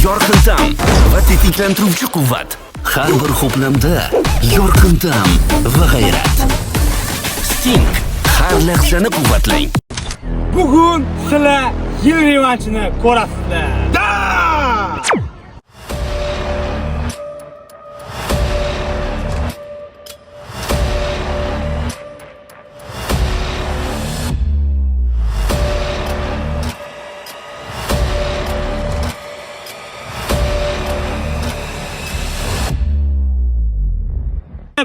yorqin ta'm va tetiklantiruvchi quvvat. Har bir ho'plamda yorqin ta'm va g'ayrat. Sting har lahzani quvvatlang. Bugun sizlar yil revanchini ko'rasizlar.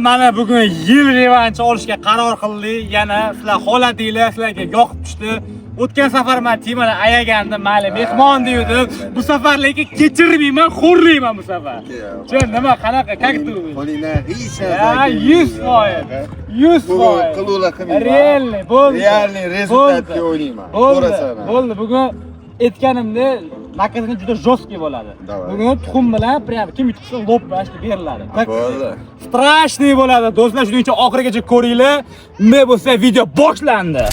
Mana bugun yil revanchi olishga qaror qildik. Yana sizlar xohlatinglar, sizlarga yoqib tushdi. O'tgan safar men Timani ayagandim, mayli mehmon dedim. Bu safar lekin kechirmayman, xo'rlayman bu safar. Jon, nima qanaqa kaktu? Qo'lingdan g'isha. 100%. 100%. Qiluvlar qilmayman. Realniy, bo'ldi. Realniy rezultatga o'ynayman. Ko'rasan. Bo'ldi. Bugun aytganimda nakazini juda jostki bo'ladi. Bugun tuxum bilan prям kim yutsa lopashga beriladi. Bo'ldi. Strashniy bo'ladi. Do'stlar, shuning uchun oxirigacha ko'ringlar. Nima bo'lsa video boshlandi.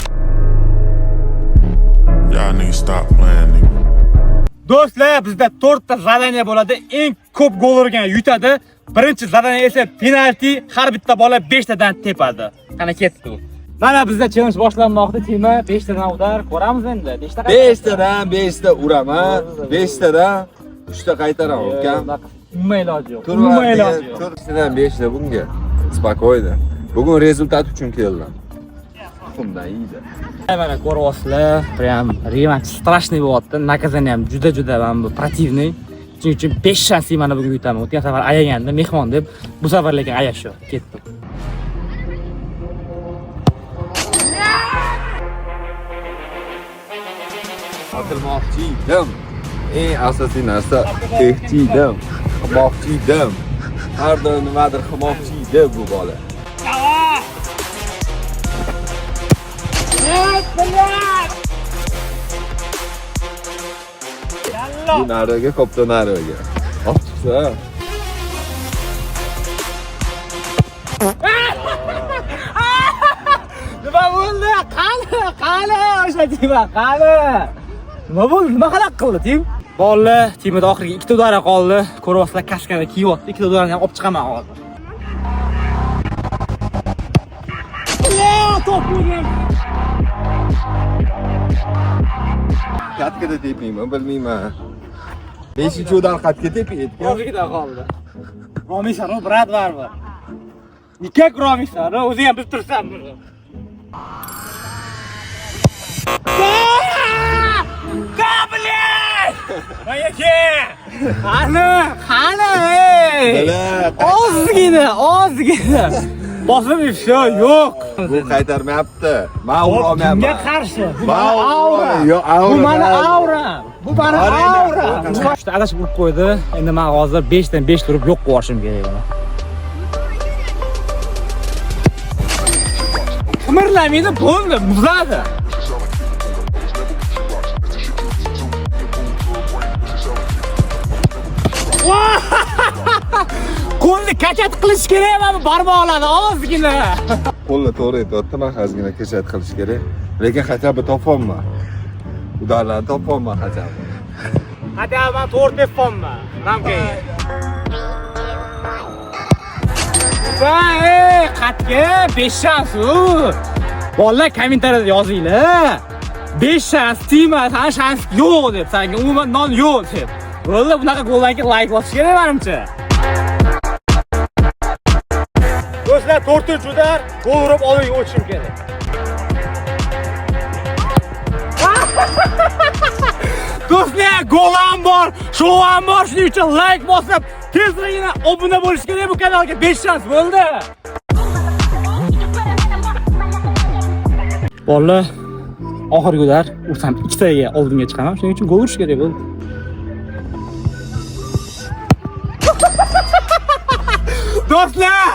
Y'all niggas stop playing, nigga. Do'stlar, bizda 4 ta zadaniya bo'ladi. Eng ko'p gol urgan yutadi. Birinchi zadaniya esa penalti, har bitta bola 5 tadan tepadi. Qani ketdi u. Mana bizda challenge boshlanmoqda. Tima 5 tadan udar ko'ramiz endi. 5 tadan 5 ta uraman, 5 tadan 3 ta qaytaraman, ukam. Nima iloji yo'q. Nima iloji yo'q. 4 tadan 5 ta bunga. Spokойно. Bugun rezultat uchun keldim. Tuxumdan yeydi. Mana ko'ryapsizlar, prям revanch strashniy bo'lyapti. Nakazani ham juda mana bu protivniy. Shuning uchun 5 shans mana bugun yutaman. O'tgan safar ayagandim, mehmon deb. Bu safar lekin ayash yo'q. Ketdim. Otilmoqchi edim. Eng asosiy narsa ehtiydam. Qilmoqchi edim. Har doim nimadir qilmoqchi edi bu bola. Bu nariga, kopta nariga. Chiqsa. Nima bo'ldi? Qani o'sha Tima, qani. Nima bo'ldi? Nima xalaq qildi Tim? Bolalar, Timada oxirgi 2 ta udara qoldi. Ko'ryapsizlar, kaskani kiyyapti. 2 ta udarani ham olib chiqaman hozir. Top urdim. Katkada tepmayman, bilmayman. 5-chi udar qatga tepaydi. Hozirgida qoldi. Romisar, brat baribir. Nikak Romisar, o'zi ham bilib tursan buni. Qani, ozgina. Bosim ifsho yo'q. Bu qaytarmayapti. Men urmayapman. Kimga qarshi? Bu Mani mani auram. Bu mani auram. Shunda adashib urib qo'ydi. Endi men hozir 5 dan 5 turib yo'q qilishim kerak uni. Qimirlamaydi, bo'ldi, muzladi. Qo'lni kachat qilish kerak, mana barmoqlarni ozgina. Qo'lni to'g'ri aytayapti, men ozgina kachat qilish kerak. Lekin xachabi topolman. Udarlarni topolman xachabi. Xachabi men to'g'ri topolman. Ramkaga. Qatga 5 shans u. Bolalar kommentariyada yozinglar. 5 shans, Tima, sana shans yo'q deb, senga umuman non yo'q deb. Bo'ldi, bunaqa goldan keyin like bosish kerak menimcha. Do'stlar, 4-udar gol urib olib o'tishim kerak. Do'stlar, gol ham bor, show ham bor, shuning uchun like bosib, tezligina obuna bo'lish kerak bu kanalga. 5 shans bo'ldi. Bolalar, oxirgi udar ursam 2 taga oldinga chiqaman, shuning uchun gol urish kerak bo'ldi. Do'stlar,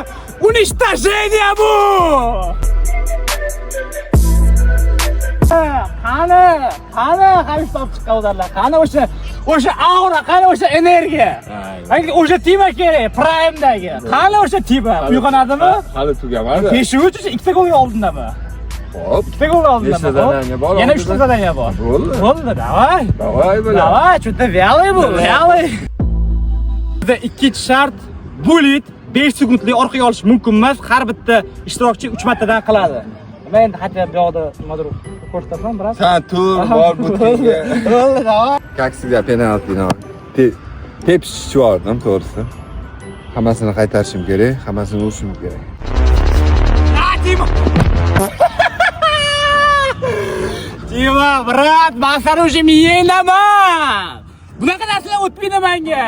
уничтожение bu! Qani stop chiqqan udarlar. Qani o'sha aura, qani o'sha energiya. Qani o'sha Tima kerak, prime'dagi. Qani o'sha Tima uyg'onadimi? Hali tugamadi. 5-3 ikkita gol oldindami? Hop. Ikkita gol oldin. Nechta zadaniya bor? Yana 3 ta zadaniya bor. Bo'ldi. Bo'ldi, davay. Davay bo'la. Davay, chutta vялый bu, vялый. Bizda ikkinchi shart bullet 5 sekundlik orqaga olish mumkin emas. Har bitta ishtirokchi 3 martadan qiladi. Men endi hatto bu yoqda nimadir ko'rsataman biroz. Sen tur bor butinga. Bo'ldi, davay. Как всегда penalti no. Tepishchi bordim to'g'risi. Hammasini qaytarishim kerak, hammasini urishim kerak. Timo! Timo, brat, men seni уже yenaman. Bunaqa narsalar o'tmaydi menga.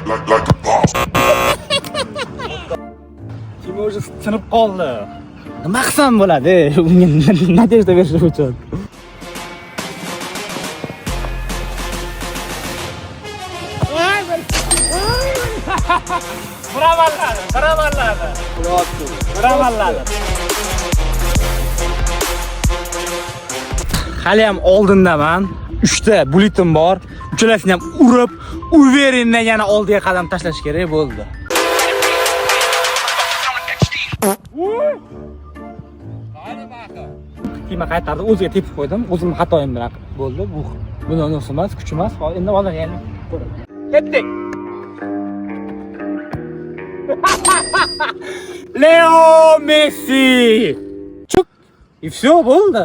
Like a boss. Timo уже sinib qoldi. Nima qilsam bo'ladi? Unga natija berish uchun. Bravallar. Hali ham oldindaman. 3 ta bulletim bor. Uchalasini ham urib, uverendan yana oldiga qadam tashlash kerak bo'ldi. Kema qaytardi, o'ziga tepib qo'ydim. O'zim xatoyim bilan bo'ldi. Bu buni emas, kuch emas. Endi hozir yana ketdik. Leo Messi! Чук! И все, bo'ldi.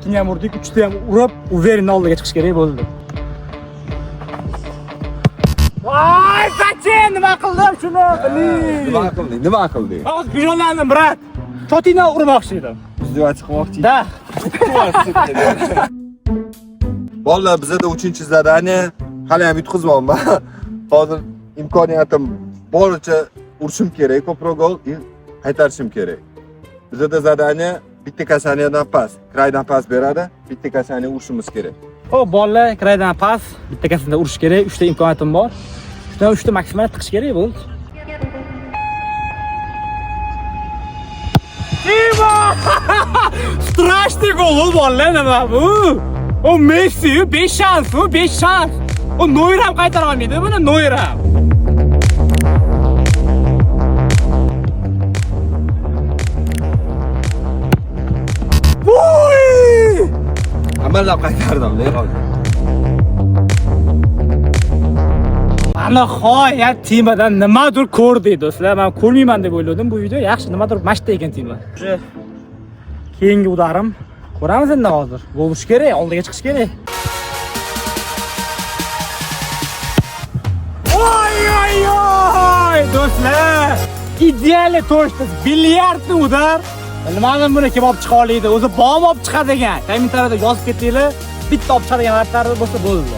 Keyin ham urdik, 3 ta ham urib, uverin oldiga chiqish kerak bo'ldi. Voy, Sachin, nima qildim shuni? Nima qilding? Hozir pijonlandim, brat. Totina urmoqchi edim. Bizga chiqmoqchi. Da. Bolalar bizda 3-zadaniya hali ham yutqizmayman. Hozir imkoniyatim boricha urishim kerak, ko'proq gol qaytarishim kerak. Bizda zadaniya bitta kasaniyadan pas, kraydan pas beradi, bitta kasaniya urishimiz kerak. Xo'p, bolalar, kraydan pas, bitta kasaniyadan urish kerak, 3 ta imkoniyatim bor. Shundan 3 ta maksimal tiqish kerak bo'ldi. Timo! Strashniy gol bolalar, nima bu? O Messi, 5 shans, 5 shans. O Neuer ham qaytara olmaydi, buni Neuer ham. Voy! Amallab qaytardim, hozir. Ana xoyat Timodan nimadir ko'rdi do'stlar. Men ko'rmayman deb o'yladim bu video. Yaxshi, nimadir mashta ekan Timo. Keyingi udarim ko'ramiz endi hozir. Gol urish kerak, oldiga chiqish kerak. Oy, do'stlar! Ideal to'shdi, bilyardni udar. Nimadan buni kim olib chiqa oladi? O'zi bom olib chiqadigan. Kommentariyada yozib ketinglar. Bitta olib chiqadigan vaqtlari bo'lsa bo'ldi.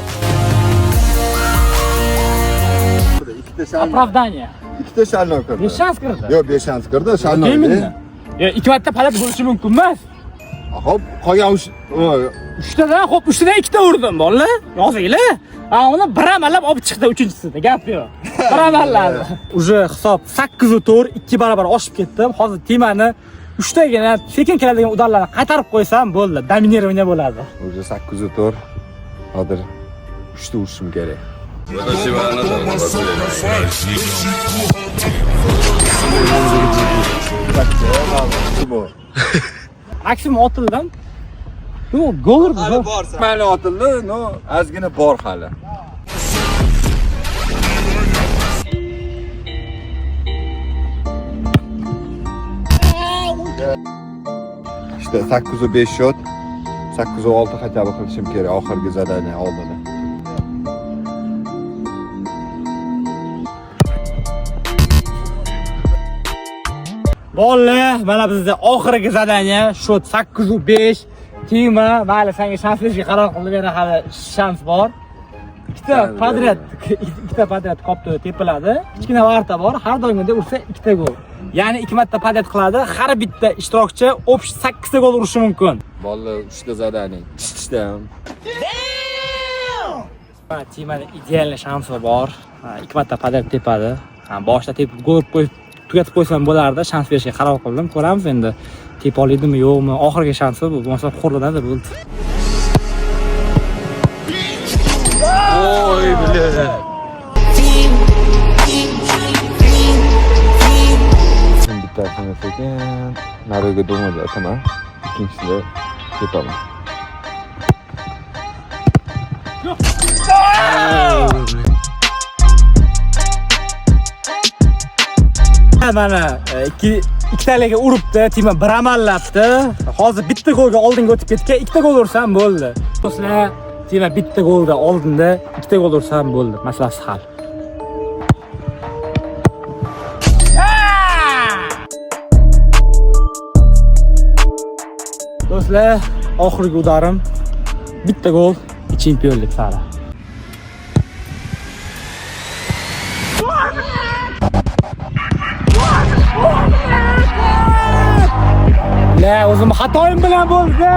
Оправдание. Ikkita shalno kirdi. 5 shans kirdi. Yo'q, 5 shans kirdi, shalno. Yo, 2 marta palat bo'lishi mumkin emas. Hop, qolgan 3 tadan, xo'p, 3 tadan 2 ta urdim, bolalar. Yozinglar. Uni bir amallab olib chiqdi 3-chisida. Gap yo'q. Bir amalladi. Uje hisob 8-4, 2 barobar oshib ketdim. Hozir Timani 3 tagina sekin keladigan udarlarni qaytarib qo'ysam bo'ldi. Dominирование bo'ladi. Uje 8-4. Hozir 3 ta urishim kerak. Maksimum otildim. Bu gol urdi. Hali bor. Mali otildi, no, ozgina bor hali. İşte 8-5 shot, 8-6 хотя бы qilishim kerak oxirgi zadaniya oldida. Bolalar, mana bizda oxirgi zadaniya shot 8-5. Timo, mayli senga shans berishga qaror qildim, yana hali shans bor. Ikkita podryad qopda tepiladi. Kichkina varta bor, har doimda ursa 2 ta gol. Ya'ni 2 marta podryad qiladi. Har bitta ishtirokchi общий 8 ta gol urishi mumkin. Bolalar 3 ta zadaniya. Chiqishdan. Mana Timoning ideal shansi bor. 2 marta podryad tepadi. Boshda tepib gol qo'yib tugatib qo'ysam bo'lardi. Shans berishga qaror qildim. Ko'ramiz endi. Tep oladimi yo'qmi? Oxirgi shansi bu. Bo'lmasa xo'rlanadi bo'ldi. Oy, bilaman. bittasini sekin nariga do'maga ataman. Ikkinchisida tepaman. Mana ikkitaliga uribdi, Tima bir amallabdi. Hozir bitta golga oldinga o'tib ketgan, ikkita gol ursam bo'ldi. Do'stlar, Tima bitta golga oldinda, ikkita gol ursam bo'ldi. Masalasi hal. Do'stlar, oxirgi udarim. Bitta gol, chempionlik sari. La, o'zim xatoyim bilan bo'ldi.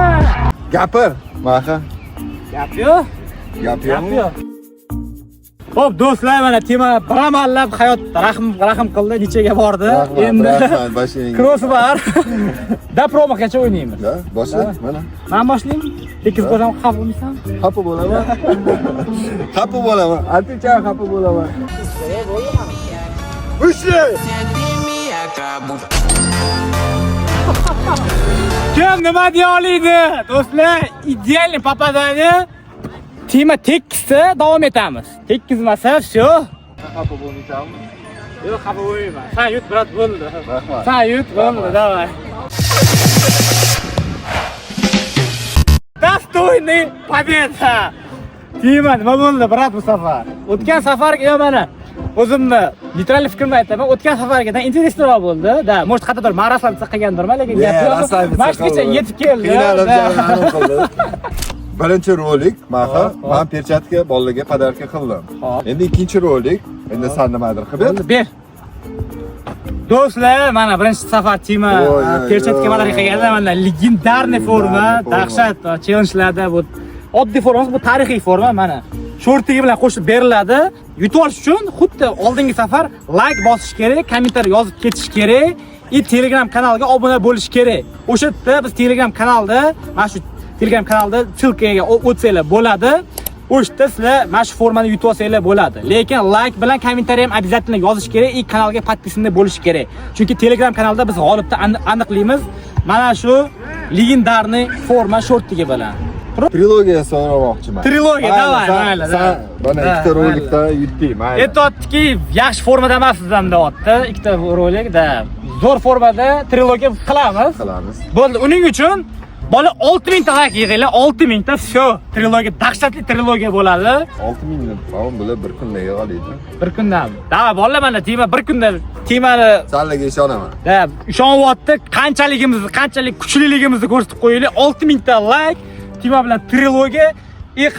Gapir, Maha. Gap yo'q. Gap Gap yo'qmi? yo'q. Xo'p, do'stlar, mana Tima bir amallab hayot rahm qildi, nechaga bordi. Endi crossbar da probagacha o'ynaymiz. Da, boshla, mana. Men boshlaymi? Tekis bo'lsam xafa bo'lmaysan? Xafa bo'laman. Xafa bo'laman. Anticha xafa bo'laman. Ushla! Kim nima deya oladi? Do'stlar, idealniy papadani Tima tekisda davom etamiz. Tekizmasa, всё. Xafa bo'lmaysanmi? Yo'q, xafa bo'lmayman. Sen yut, brat, bo'ldi. Rahmat. Sen yut, bo'ldi, давай. Достойный победа. Tima, nima bo'ldi, brat, bu safar? O'tgan safarga mana o'zimni neytral fikrimni aytaman. O'tgan safargidan interesroq bo'ldi. Da, может, qattiqroq ma'rasam qilgandirman, lekin gap yo'q. Mashqgacha yetib keldi. Birinchi rolik, Maha, men perchatka bolalarga podarka qildim. Endi ikkinchi rolik, endi san nimadir qilib ber. Do'stlar, mana birinchi safar Tima perchatka podarka qilganda mana legendarniy forma, dahshat challenge'larda bu oddiy forma, bu tarixiy forma mana. Shortigi bilan qo'shib beriladi. Yutib olish uchun xuddi oldingi safar like bosish kerak, kommentariy yozib ketish kerak, Telegram kanaliga obuna bo'lish kerak. O'sha yerda biz Telegram kanalda, mana shu Telegram kanalda ссылкаga o'tsanglar bo'ladi. O'shda sizlar mana shu formani yutib olsanglar bo'ladi. Lekin like bilan kommentariy ham обязательно yozish kerak, kanalga podpisanda bo'lish kerak. Chunki Telegram kanalda biz g'olibni aniqlaymiz. Mana shu legendarniy forma shortigi bilan. Trilogiya so'ramoqchiman. Trilogiya, davay, mayli. Mana ikkita rolikda yutdim, mayli. Aytayotdiki, yaxshi formada emasizdan deyapti. Ikkita rolikda zo'r formada trilogiya qilamiz. Bo'ldi, uning uchun bola 6000 ta like yig'inglar, 6000 ta, всё. Trilogiya dahshatli trilogiya bo'ladi. 6000 ni falan bular bir kunda yig'iladi. Bir kundami? Davay, bolalar, mana Tima bir kunda Timani Sanlarga ishonaman. Da, ishonyapti, qanchalik kuchliligimizni ko'rsatib qo'yaylik. 6000 ta like Tima bilan trilogiya.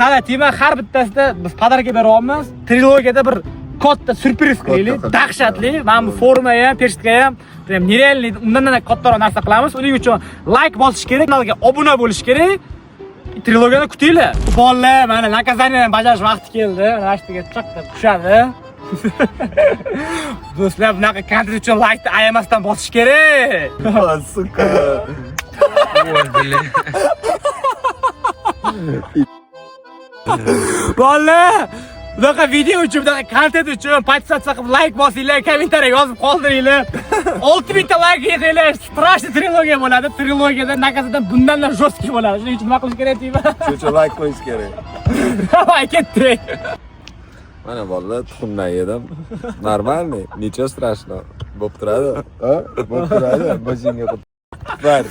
Qara, Tima har bittasida biz podarka beryapmiz. Trilogiyada bir katta surpriz qilaylik, dahshatli. Mana bu forma ham, perchatka ham, nerealniy undan kattaroq narsa qilamiz. Uning uchun like bosish kerak, kanalga obuna bo'lish kerak. Trilogiyani kutinglar. Bolalar, mana nakazaniyani bajarish vaqti keldi. Mana shu yerga chaqda tushadi. Do'stlar, bunaqa kontent uchun like ni ayamasdan bosish kerak. Suka. Bolalar, bunaqa video uchun, bunaqa kontent uchun podpisatsiya qilib, like bosinglar, kommentariy yozib qoldiringlar. 6000 ta like yig'inglar, strashniy trilogiya bo'ladi. Trilogiyada nakazadan bundan jostki bo'ladi. Shuning uchun nima qilish kerak deyman? Shuning uchun like qo'yish kerak. Davay, ketdik. Mana bolalar tuxumdan yedim. Normalniy, necha strashno. Bo'p turadi. Ha? Bo'p turadi. Bojinga qilib. Bar.